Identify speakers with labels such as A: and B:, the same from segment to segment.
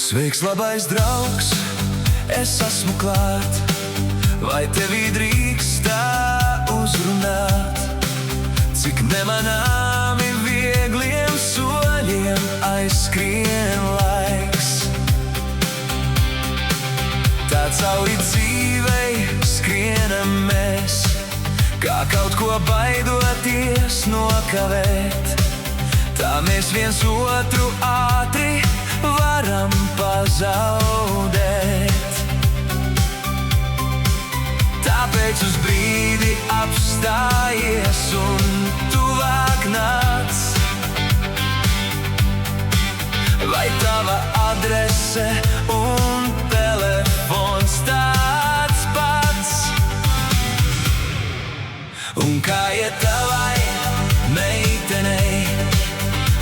A: Sveiks, labais draugs, es esmu klāt, vai tevī drīkst tā uzrunāt? Cik nemanāmi viegliem soļiem aizskrien laiks. Tā cauri dzīvei skrienam mēs, kā kaut ko baidoties nokavēt. Tā mēs viens otru ātri varam pazaudēt. Tāpēc uz brīdi apstājies un tuvāk nāc. Vai tava adrese un telefons tāds pats? Un kā iet tavai meitenei?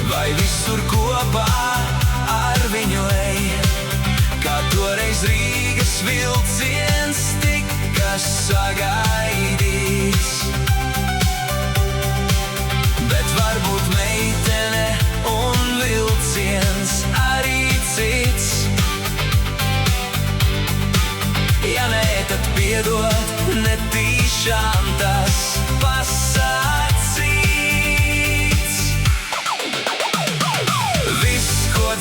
A: Vai visur kopā ar viņu ej? Kā toreiz Rīgas vilciens tika sagaidīts. Bet varbūt meitene un vilciens arī cits. Ja nē, tad piedod, netīšām tas pasācīts.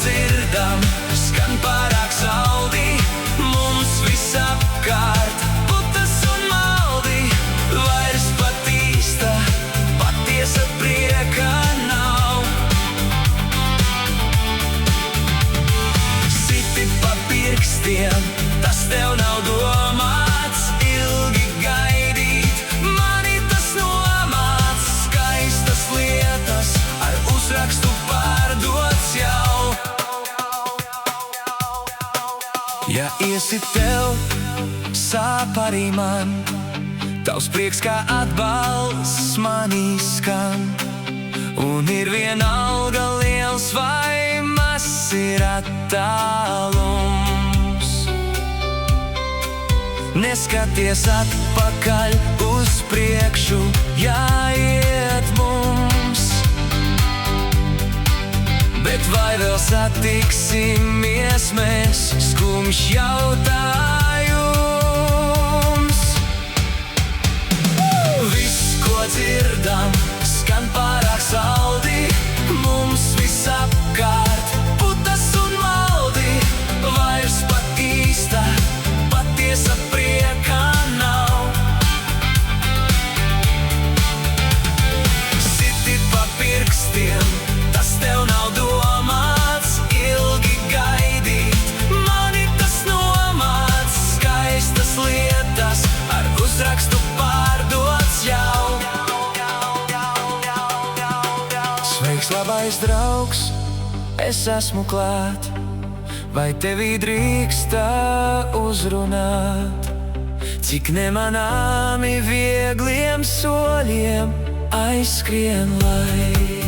A: Dzirdam, skan pārāk saldi, mums visapkārt putas un maldi. Vairs pat īsta, patiesa prieka nav. Siti pa pirkstiem, tas tev nav domāts. Ilgi gaidīt, mani tas nomāc. Skaistas lietas ar uzrakstu pārdots jau. Ja iesi tev, sāp arī man, tavs prieks kā atbalsts manī skan. Un ir vienalga liels vai mazs ir attālums. Neskaties atpakaļ, uz priekšu jāiet mums. Bet vai vēl satiksimies mēs, skumjš jautājums. Viss, ko dzirdam, skan pārāk saldi, mums visapkārt putas un maldi. Vairs pat īsta, patiesa prieka nav. Sitit pa pirkstiem, tas tev nav domāts. Ilgi gaidīt, mani tas nomāc. Skaistas lietas ar uzrakstu pārdots jau. Sveiks, labais draugs, es esmu klāt, vai tevī drīkst tā uzrunāt? Cik nemanāmi viegliem soļiem aizskrien laiks.